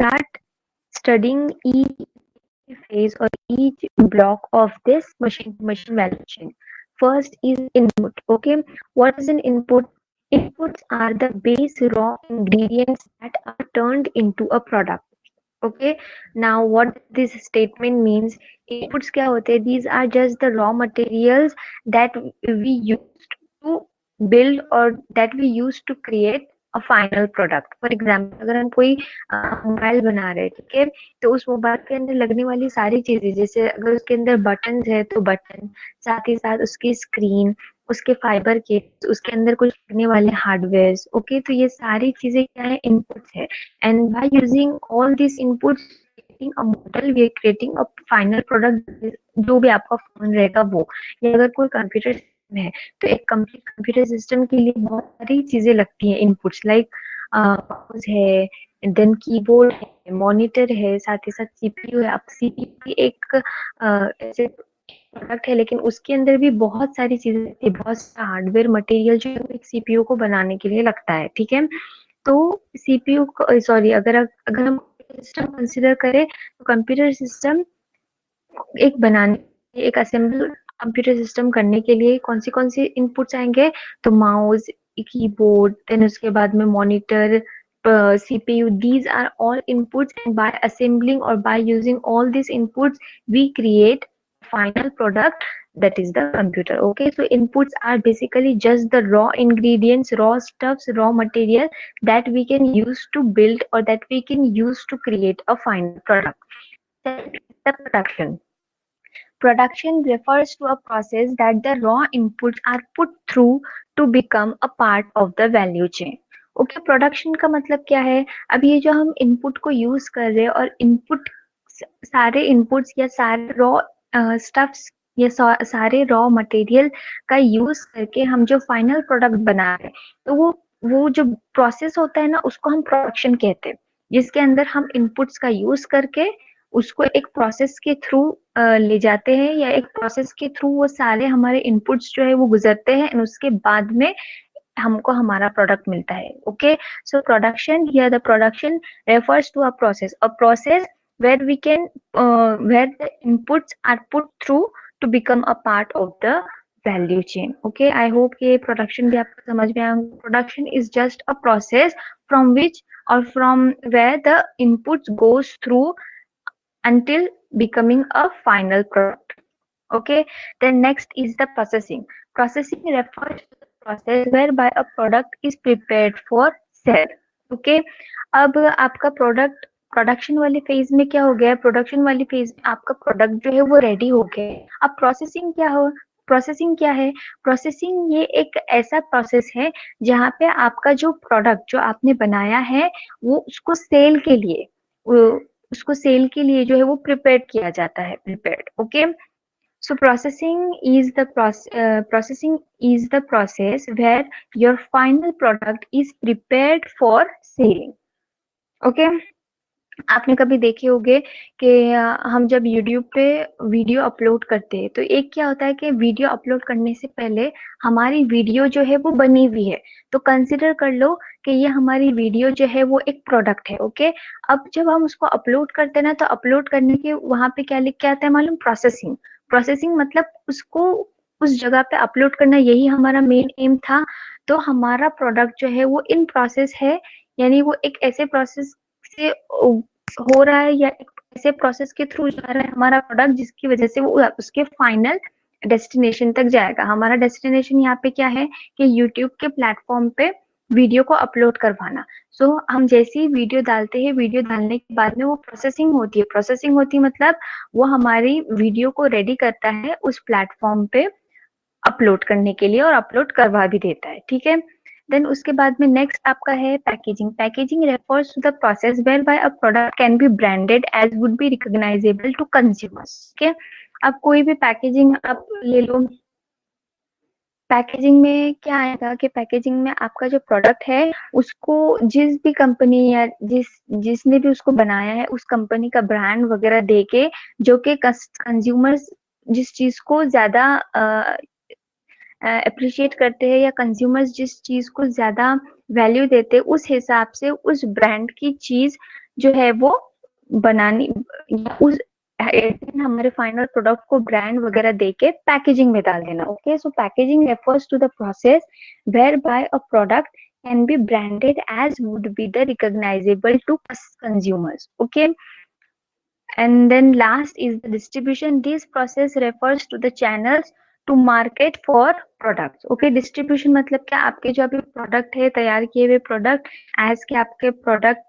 start studying each phase or each block of this machine to machine value chain. First is input. Okay, what is an input? Inputs are the base raw ingredients that are turned into a product. Okay, now what this statement means, inputs क्या होते हैं? These are just the raw materials that we used to build or that we used to create a final product. For example, अगर हम कोई mobile बना रहे हैं, ठीक है, तो उस मोबाइल के अंदर लगने वाली सारी चीजें, जैसे अगर उसके अंदर बटन है तो बटन, साथ ही साथ उसकी स्क्रीन, उसके फाइबर के, उसके अंदर कुछ लगने वाले हार्डवेयर, ओके, तो ये सारी चीजें क्या है? इनपुट्स है. And by using all these inputs, creating a model, we are creating a final product. जो भी आपका फोन रहेगा वो, या अगर कोई कंप्यूटर सिस्टम है, तो एक कंप्लीट कंप्यूटर सिस्टम के लिए बहुत सारी चीजें लगती हैं, इनपुट्स लाइक माउस है, देन कीबोर्ड है, मॉनिटर है, साथ ही साथ सीपीयू है. अब सीपीयू भी एक ऐसे प्रोडक्ट है, लेकिन उसके अंदर भी बहुत सारी चीजें लगती है, बहुत सारा हार्डवेयर मटेरियल जो है एक सीपीयू को बनाने के लिए लगता है. ठीक है, तो सीपीयू सॉरी, अगर अगर हम सिस्टम कंसिडर करें तो कंप्यूटर सिस्टम एक बनाने, एक असेंबल कंप्यूटर सिस्टम करने के लिए कौन सी इनपुट्स आएंगे? तो माउस, कीबोर्ड, देन उसके बाद में monitor, CPU. These are all inputs, and by assembling or by using all these inputs, we create final product, that is the computer. Okay, so inputs are basically just the raw ingredients, raw stuffs, raw material that we can use to build or that we can use to create a final product. Then the production. Production refers to a process that the raw inputs are put through to become a part of the value chain. Okay, production का मतलब क्या है? अब ये जो हम input को use कर रहे हैं और इनपुट, सारे इनपुट्स या सारे रॉ स्टफ्स या सारे रॉ मटेरियल का यूज करके हम जो फाइनल प्रोडक्ट बना रहे हैं, तो वो जो प्रोसेस होता है ना, उसको हम प्रोडक्शन कहते हैं, जिसके अंदर हम इनपुट्स का यूज करके उसको एक प्रोसेस के थ्रू ले जाते हैं, या एक प्रोसेस के थ्रू वो सारे हमारे इनपुट्स जो है वो गुजरते हैं, और उसके बाद में हमको हमारा प्रोडक्ट मिलता है. Okay, so production, here the production refers to a process where we can where the inputs are put through to become a part of the value chain. Okay, I hope ये production भी आपको समझ में आया. Production is just a process from which or from where the inputs goes through until becoming a final product. Okay, then next is the processing. Processing refers to the process whereby a product is prepared for sale. Okay, अब आपका product production वाले phase में क्या हो गया? Production वाली phase में आपका प्रोडक्ट जो है वो रेडी हो गया है. अब प्रोसेसिंग क्या हो? प्रोसेसिंग क्या है? प्रोसेसिंग ये एक ऐसा प्रोसेस है जहाँ पे आपका जो प्रोडक्ट जो आपने बनाया है वो उसको सेल के लिए जो है वो प्रिपेयर किया जाता है, prepared. Okay, so processing is the process where your final product is prepared for selling. Okay, आपने कभी देखे होंगे कि हम जब YouTube पे वीडियो अपलोड करते हैं, तो एक क्या होता है कि वीडियो अपलोड करने से पहले हमारी वीडियो जो है वो बनी हुई है, तो कंसिडर कर लो कि ये हमारी वीडियो जो है वो एक प्रोडक्ट है. ओके, अब जब हम उसको अपलोड करते हैं ना, तो अपलोड करने के वहां पे क्या लिख के आता है मालूम? प्रोसेसिंग. प्रोसेसिंग मतलब उसको उस जगह पे अपलोड करना, यही हमारा मेन एम था. तो हमारा प्रोडक्ट जो है वो इन प्रोसेस है, यानी वो एक ऐसे प्रोसेस से हो रहा है, या एक ऐसे प्रोसेस के थ्रू जा रहा है हमारा प्रोडक्ट, जिसकी वजह से वो उसके फाइनल डेस्टिनेशन तक जाएगा. हमारा डेस्टिनेशन यहाँ पे क्या है कि यूट्यूब के प्लेटफॉर्म पे वीडियो को अपलोड करवाना. सो हम जैसे ही वीडियो डालते हैं, वीडियो डालने के बाद में वो प्रोसेसिंग होती है. प्रोसेसिंग होती है मतलब वो हमारी वीडियो को रेडी करता है उस प्लेटफॉर्म पे अपलोड करने के लिए, और अपलोड करवा भी देता है. ठीक है, देन उसके बाद में नेक्स्ट आपका है packaging. Packaging refers to the process where by a product can be branded as would be recognizable to consumers. ठीक है, अब कोई भी पैकेजिंग आप ले लो, पैकेजिंग में क्या आएगा कि पैकेजिंग में आपका जो प्रोडक्ट है उसको जिस भी कंपनी या जिसने भी उसको बनाया है उस कंपनी का ब्रांड वगैरह देके, जो कि कंज्यूमर्स जिस चीज को ज्यादा अप्रिशिएट करते हैं, या कंज्यूमर्स जिस चीज को ज्यादा वैल्यू देते हैं, उस हिसाब से उस ब्रांड की चीज जो है वो बनानी, या उस हमारे फाइनल प्रोडक्ट को ब्रांड वगैरह देके पैकेजिंग में डाल देना। Okay, so packaging refers to the process where by a product can be branded as would be the recognizable to consumers. Okay, and then last is the distribution. This process refers to the channels to market for products. Okay, distribution मतलब क्या, आपके जो अभी product है, तैयार किए हुए product, as के आपके प्रोडक्ट,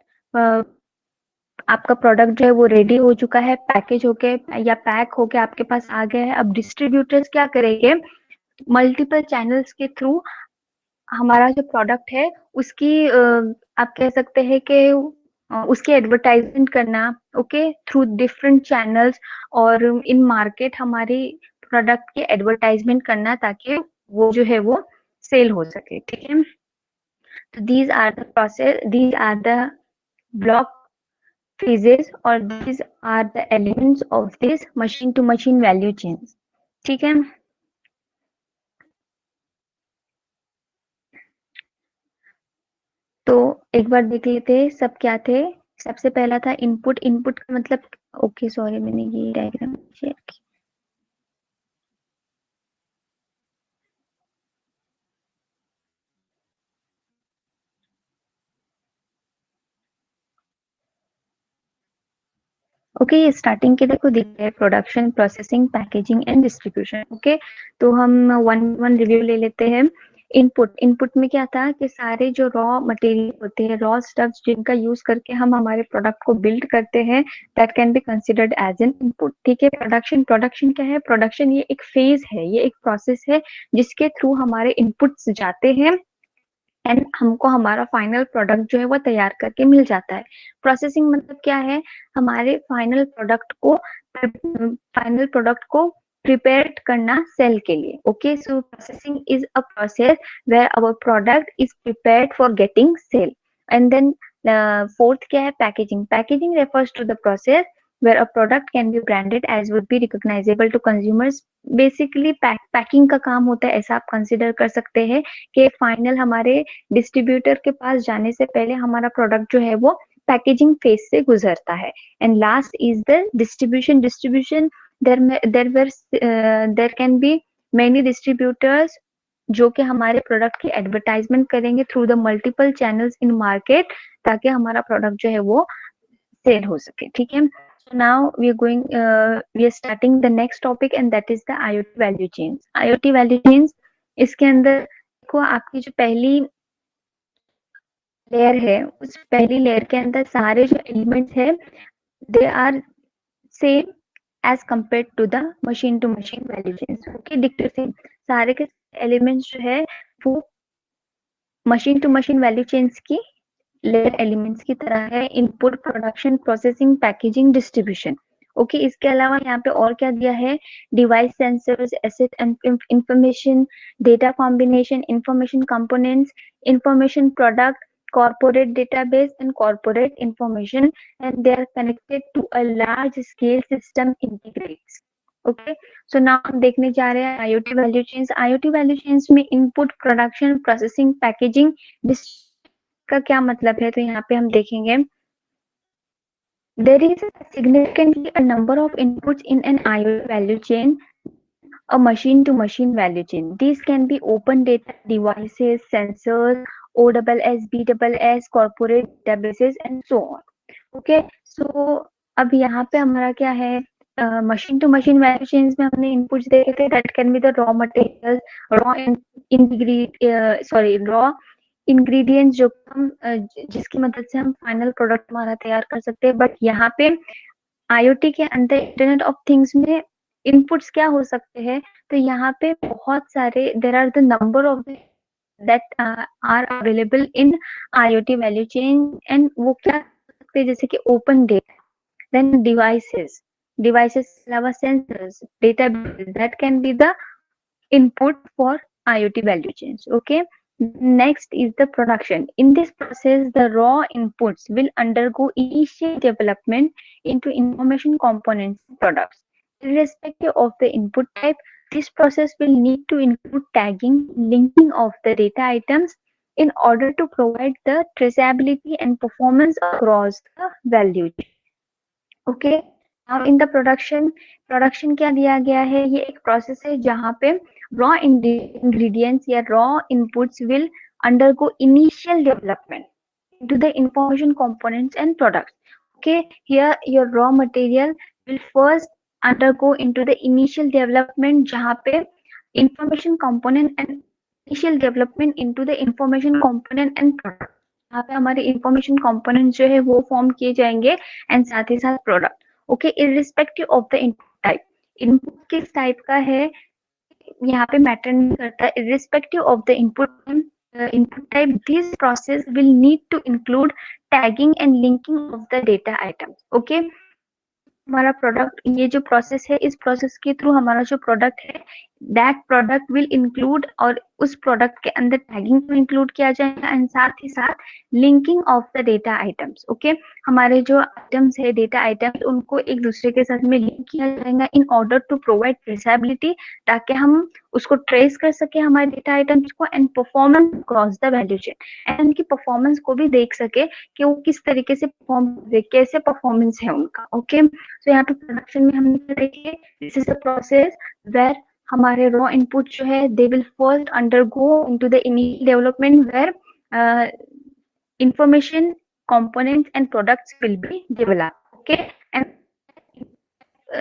आपका प्रोडक्ट जो है वो रेडी हो चुका है, पैकेज होके या पैक होके आपके पास आ गया है। अब डिस्ट्रीब्यूटर्स क्या करेंगे, मल्टीपल चैनल्स के थ्रू हमारा जो प्रोडक्ट है उसकी आप कह सकते हैं कि उसकी एडवर्टाइजमेंट करना। ओके, थ्रू डिफरेंट चैनल्स और इन मार्केट हमारी प्रोडक्ट की एडवर्टाइजमेंट करना, ताकि वो जो है वो सेल हो सके। ठीक है, तो these are the process, these are the block phases, or these are the elements of this machine to machine value chains. ठीक है, तो एक बार देख लेते हैं सब क्या थे। सबसे पहला था इनपुट। इनपुट का मतलब, ओके सॉरी, मैंने ये डायग्राम शेयर किया। ओके, ये स्टार्टिंग के देखो दिख रहा है, production, processing, packaging and distribution. Okay, तो हम वन वन रिव्यू ले लेते हैं। इनपुट, इनपुट में क्या था कि सारे जो रॉ मटेरियल होते हैं, रॉ स्टफ्स जिनका यूज करके हम हमारे प्रोडक्ट को बिल्ड करते हैं, that can be considered as an input. ठीक है, प्रोडक्शन, प्रोडक्शन क्या है, प्रोडक्शन ये एक फेज है, ये एक प्रोसेस है जिसके थ्रू हमारे इनपुट्स जाते हैं एंड हमको हमारा फाइनल प्रोडक्ट जो है वो तैयार करके मिल जाता है। प्रोसेसिंग मतलब क्या है, हमारे फाइनल प्रोडक्ट को प्रिपेयर करना सेल के लिए। Okay, so processing is a process where our product is prepared for getting sale. And then fourth क्या है, packaging. Packaging refers to the process where a product can be branded as would be recognizable to consumers. Basically packing का काम होता है, ऐसा आप consider कर सकते हैं कि फाइनल हमारे डिस्ट्रीब्यूटर के पास जाने से पहले हमारा प्रोडक्ट जो है वो पैकेजिंग फेज से गुजरता है। And last is the distribution. Distribution, there can be many distributors जो कि हमारे प्रोडक्ट की एडवर्टाइजमेंट करेंगे through the multiple channels in market, ताकि हमारा प्रोडक्ट जो है वो सेल हो सके। ठीक है, so now we are starting the next topic, and that is the IoT value chains. IoT value chains, इसके अंदर देखो, आपकी जो पहली लेयर है, उस पहली लेयर के अंदर सारे जो एलिमेंट्स है, they are same as compare to the machine to machine value chains. Okay, dictate same, सारे के एलिमेंट्स जो है वो machine to machine value chains की लेयर एलिमेंट्स की तरह है। Input, production, processing, packaging, distribution. Okay, इसके अलावा यहाँ पे और क्या दिया है, devices, sensors, asset information, data combination, information components, information product, corporate database and corporate information, and they are connected to a large scale system integrates. Okay, so now हम देखने जा रहे हैं IoT value chains. IoT value chains में input, production, processing, packaging, का क्या मतलब है, तो यहाँ पे हम देखेंगे, there is significantly a number of inputs in an IoT value chain, a machine to machine value chain. These can be open data devices, sensors, OSS, BSS, corporate databases and so on. Okay, so अब यहाँ पे हमारा क्या है, machine to machine value chains में हमने inputs देखे थे, that can be the raw material, raw raw ingredients जो हम जिसकी मदद से हम फाइनल प्रोडक्ट हमारा तैयार कर सकते हैं। बट यहाँ पे IoT के अंदर, इंटरनेट ऑफ थिंग्स में इनपुट्स क्या हो सकते हैं, तो यहाँ पे बहुत सारे, there are the number of that are available in IoT value chain. And वो क्या सकते हैं, जैसे कि open data, then devices, devices के अलावा sensors, database, that can be the input for IoT value chains. Okay, next is the production. In this process, the raw inputs will undergo initial development into information components and products. Irrespective of the input type, this process will need to include tagging, linking of the data items, in order to provide the traceability and performance across the value chain. Okay, now in the production क्या दिया गया है, ये एक process है जहाँ पे raw ingredients या raw inputs will undergo initial development into the information components and products. Okay, here your raw material will first undergo into the initial development जहाँ पे information component and initial development into the information component and product, यहाँ पे हमारे information components जो है वो form किए जाएंगे and साथ ही साथ product. Okay, irrespective of the input type, input किस type का है यहाँ पे matter नहीं करता, irrespective of the input type, this process will need to include tagging and linking of the data items. Okay, हमारा प्रोडक्ट, ये जो प्रोसेस है, इस प्रोसेस के थ्रू हमारा जो प्रोडक्ट है, दैट प्रोडक्ट विल इंक्लूड, और उस प्रोडक्ट के अंदर टैगिंग को इंक्लूड किया जाएगा एंड साथ ही साथ linking of the data items. Okay, हमारे जो आइटम्स है, डेटा आइटम्स, उनको एक दूसरे के साथ में लिंक किया जाएगा in order to provide traceability, ताकि हम उसको ट्रेस कर सके हमारे डेटा आइटम्स को and performance cross the value chain, and उनकी परफॉर्मेंस को भी देख सके कि वो किस तरीके से परफॉर्म, कैसे परफॉर्मेंस है उनका. ओके, तो यहाँ पे प्रोडक्शन में हमने क्या देखिए, this is the process where हमारे रॉ इनपुट जो है they will first undergo into the initial development where information components and products will be developed. Okay, and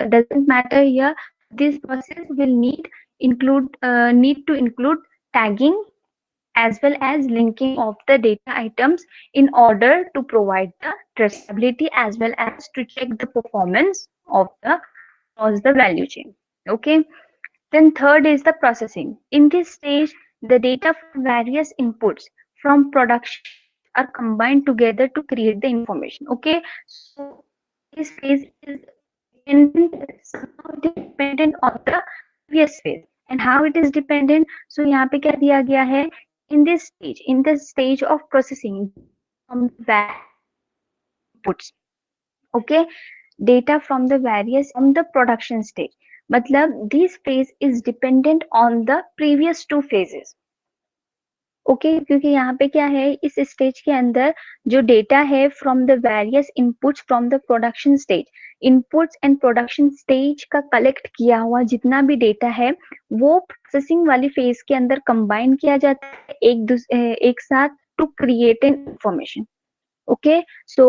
doesn't matter here, this process will need to include tagging as well as linking of the data items in order to provide the traceability as well as to check the performance of the across the value chain. Okay, then third is the processing. In this stage, the data from various inputs from production are combined together to create the information. Okay, so this phase is dependent, somehow it is dependent on the previous phase. And how it is dependent? So यहाँ पे क्या दिया गया है? In this stage of processing from the inputs. Okay, data from the various from the production stage. मतलब this phase is dependent on the previous two phases. Okay क्योंकि यहाँ पे क्या है, इस स्टेज के अंदर जो डेटा है from the various inputs from the production stage, inputs and production stage का कलेक्ट किया हुआ जितना भी डेटा है वो प्रोसेसिंग वाली फेज के अंदर कंबाइन किया जाता है एक साथ to create an information. Okay, so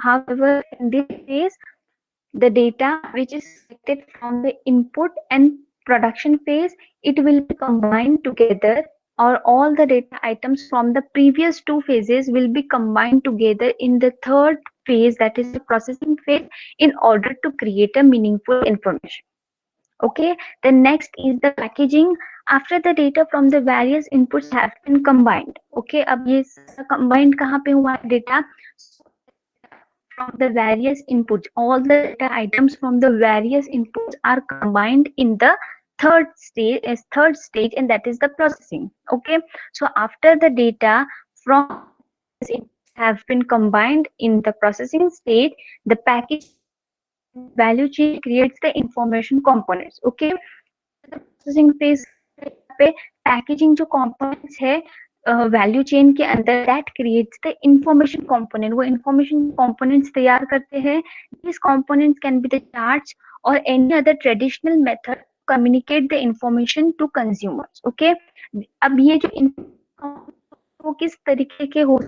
however in this case the data which is collected from the input and production phase, it will be combined together, or all the data items from the previous two phases will be combined together in the third phase, that is the processing phase, in order to create a meaningful information. Okay, the next is the packaging. After the data from the various inputs have been combined. Okay, अब ये combined कहाँ पे हुआ data from the various inputs, all the data items from the various inputs are combined in the third stage, and that is the processing. Okay, so after the data from these inputs have been combined in the processing stage, the package value chain creates the information components. Okay, the processing phase पे packaging जो components है value chain के अंदर, that creates the information component. वो information components तैयार करते हैं. This components can be the charts और any other traditional method communicate the information to consumers. Okay, अब ये जो वो किस तरीके के हो,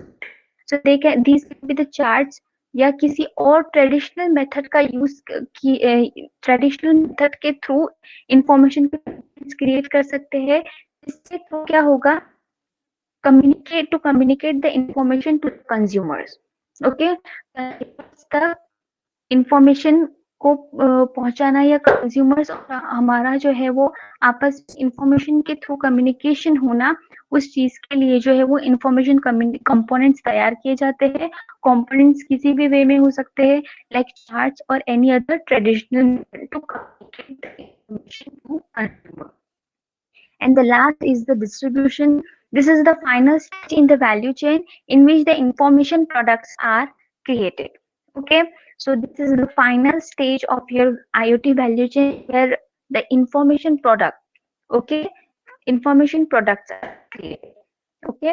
so they can these can be the charts या किसी और ट्रेडिशनल मेथड का यूज की, ट्रेडिशनल मेथड के थ्रू इंफॉर्मेशन क्रिएट कर सकते हैं. इससे तो क्या होगा, communicate the information to consumers. Okay, the information को पहुंचाना या कंज्यूमर्स और हमारा जो है वो आपस इंफॉर्मेशन के थ्रू कम्युनिकेशन होना, उस चीज के लिए जो है वो इंफॉर्मेशन कंपोनेंट्स तैयार किए जाते हैं. कंपोनेंट्स किसी भी वे में हो सकते हैं, लाइक चार्ट्स और any other traditional to communicate the information to consumer. And the last is the distribution. This is the final stage in the value chain in which the information products are created. Okay, so this is the final stage of your IoT value chain where the information product, okay, information products are created. Okay,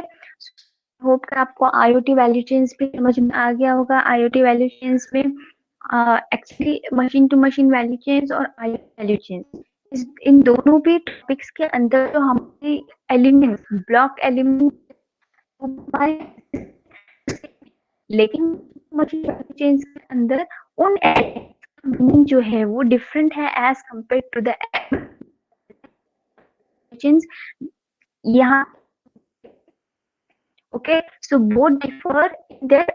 hope कि आपको IoT value chains भी समझ में आ गया होगा। IoT value chains में actually machine to machine value chains और आईओटी वैल्यू चेन्स, इन दोनों भी टॉपिक्स के अंदर जो हमारे एलिमेंट्स, ब्लॉक एलिमेंट हमारे, लेकिन मशीन वैल्यू चेन्स के अंदर उन मीनिंग जो है वो डिफरेंट है as compare to the chains यहाँ। Okay, so both differ in their,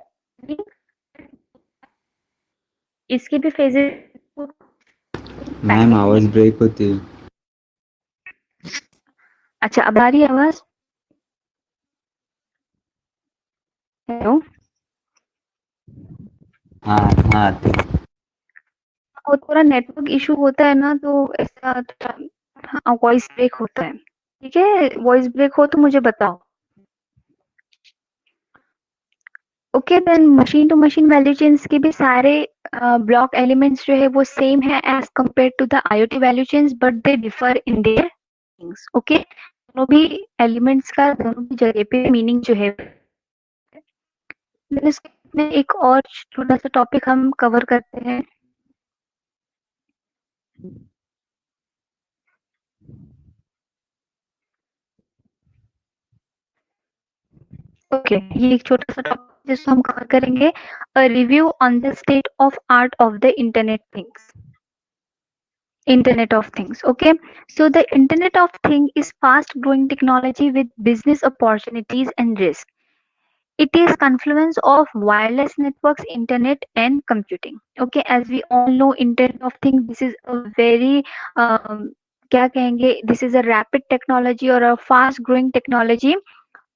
इसके भी फेजेस। मैम आवाज ब्रेक होती है। अच्छा, अब आ रही है आवाज? हेलो, हाँ हाँ आती है। वो थोड़ा नेटवर्क इशू होता है ना, तो ऐसा थोड़ा वॉइस ब्रेक होता है। ठीक है, वॉइस ब्रेक हो तो मुझे बताओ। Okay, then machine to machine value chains के भी सारे ब्लॉक एलिमेंट्स जो है वो सेम है as compare to the IoT value chains, but they differ in their meanings. Okay, दोनों भी एलिमेंट्स का दोनों भी जगह पे मीनिंग जो है। देन इसमें एक और छोटा सा टॉपिक हम कवर करते हैं। ओके, ये एक छोटा सा टॉपिक जिसको हम कवर करेंगे, a review on the state of art of the internet things. Internet of Things. Okay, so the Internet of Things is fast growing technology with business opportunities and risk. It is confluence of wireless networks, internet, and computing. Okay, as we all know, Internet of Things, this is a very क्या कहेंगे, this is a rapid technology or a fast growing technology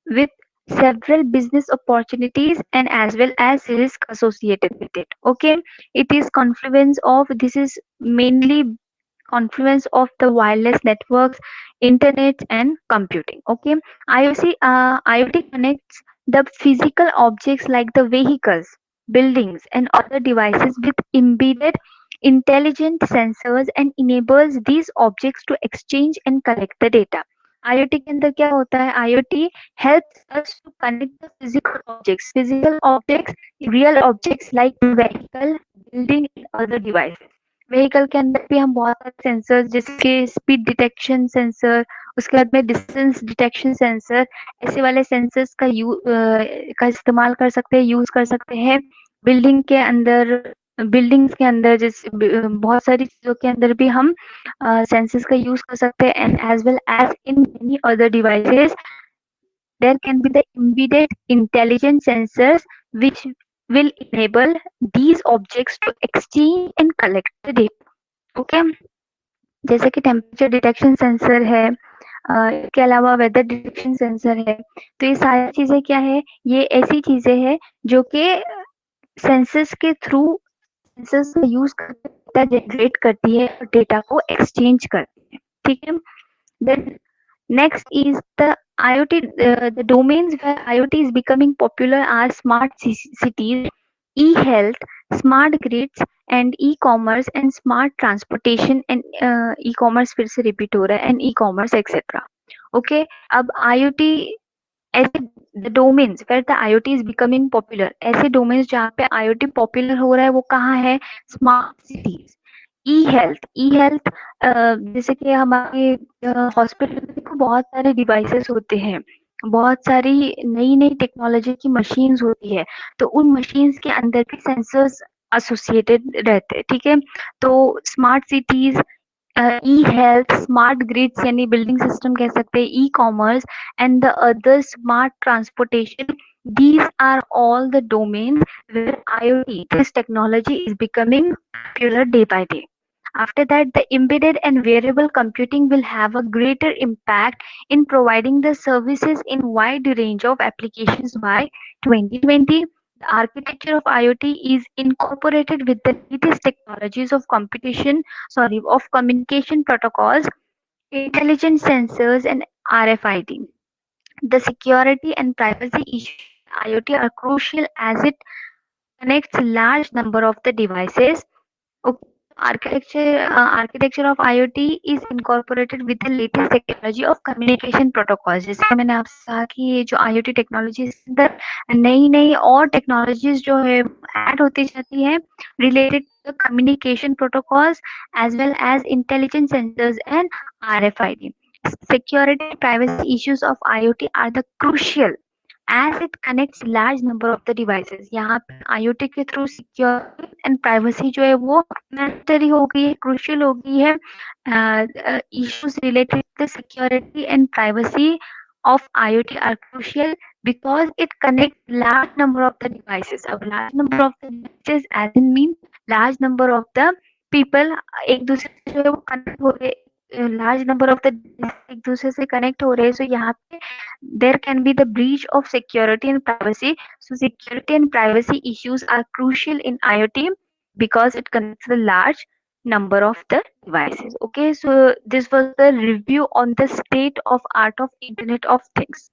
with several business opportunities and as well as risk associated with it. Okay, it is confluence of, this is mainly confluence of the wireless networks, internet, and computing. Okay, IoT connects the physical objects like the vehicles, buildings, and other devices with embedded intelligent sensors and enables these objects to exchange and collect the data. IoT के अंदर क्या होता है? IoT helps us to connect the physical objects, real objects like vehicle, building, and other devices. Vehicle के अंदर भी हम बहुत सारे सेंसर, जैसे कि स्पीड डिटेक्शन सेंसर, उसके बाद में डिस्टेंस डिटेक्शन सेंसर, ऐसे वाले सेंसर्स का इस्तेमाल कर सकते हैं, यूज कर सकते हैं। बिल्डिंग के अंदर, बिल्डिंग्स के अंदर जैसे बहुत सारी चीजों के अंदर भी हम सेंसर्स का यूज कर सकते हैं, and as well as in many other devices there can be the embedded intelligent sensors which will enable these objects to exchange and collect the data. Okay, जैसे कि टेम्परेचर डिटेक्शन सेंसर है, इसके अलावा weather detection sensor है। तो ये सारी चीजें क्या है, ये ऐसी चीजें हैं जो कि सेंसर्स के थ्रू, सेंसर्स का यूज करके डेटा जनरेट करती है और डेटा को एक्सचेंज करती है। ठीक है, then next is the IoT. The domains where IoT is becoming popular are smart cities, e-health, smart grids, and e-commerce and smart transportation and e-commerce फिर से repeat हो रहा है, and e-commerce etc. Okay, अब IoT ऐसे the domains where the IoT is becoming popular, ऐसे domains जहाँ पे IoT popular हो रहा है वो कहाँ है? Smart cities, ई हेल्थ, जैसे कि हमारे हॉस्पिटल में देखो बहुत सारे डिवाइसेस होते हैं, बहुत सारी नई नई टेक्नोलॉजी की मशीन्स होती है, तो उन मशीन्स के अंदर भी सेंसर्स एसोसिएटेड रहते हैं। ठीक है, तो स्मार्ट सिटीज, ई हेल्थ, स्मार्ट ग्रिड्स यानी बिल्डिंग सिस्टम कह सकते हैं, e commerce and the other smart transportation, these are all the domains where IoT, this technology, is becoming popular day by day. After that, the embedded and wearable computing will have a greater impact in providing the services in wide range of applications by 2020. The architecture of IoT is incorporated with the latest technologies of of communication protocols, intelligent sensors, and RFID. The security and privacy issues in IoT are crucial as it connects large number of the devices. Okay. architecture of IoT is incorporated with the latest technology of communication protocols. जैसे मैंने आपसे कहा कि ये जो IoT technology इसके अंदर नई नई और टेक्नोलॉजीज जो है ऐड होती जाती है related to the communication protocols as well as intelligent sensors and RFID. Security and privacy issues of IoT are the crucial as it connects large number of the devices. यहाँ पे IoT के through security and privacy जो है वो mandatory हो गई है, crucial हो गई है. Issues related to security and privacy of IoT are crucial because it connects large number of the devices. अब large number of the devices as in mean large number of the people एक दूसरे से जो है वो connect हो रहे, large number of the devices एक दूसरे से connect हो रहे हैं. So यहाँ पे there can be the breach of security and privacy. So security and privacy issues are crucial in IoT because it connects the large number of the devices. Okay, so this was the review on the state of art of Internet of Things.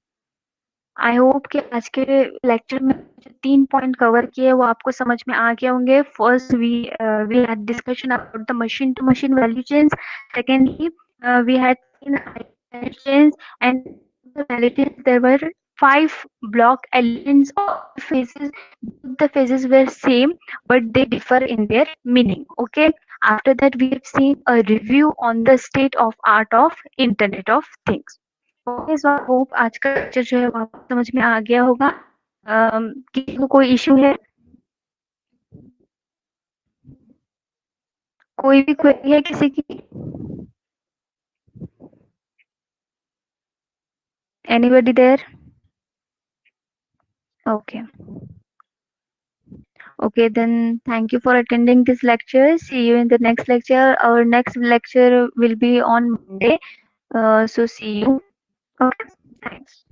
I hope कि आज के lecture में जो 3 point cover किए वो आपको समझ में आ गए होंगे. First we had discussion about the machine to machine value chains. Secondly, we had seen value chains, and the value chains there were 5 block elements or phases. The phases were same but they differ in their meaning. Okay, after that we have seen a review on the state of art of Internet of Things. Okay, so I hope आज का lecture जो है वो आपको समझ में आ गया होगा. किसी को कोई इशू है, कोई भी क्वेरी है किसी की? Anybody there? Okay. Okay, then thank you for attending this lecture. See you in the next lecture. Our next lecture will be on Monday. So see you. Okay, thanks.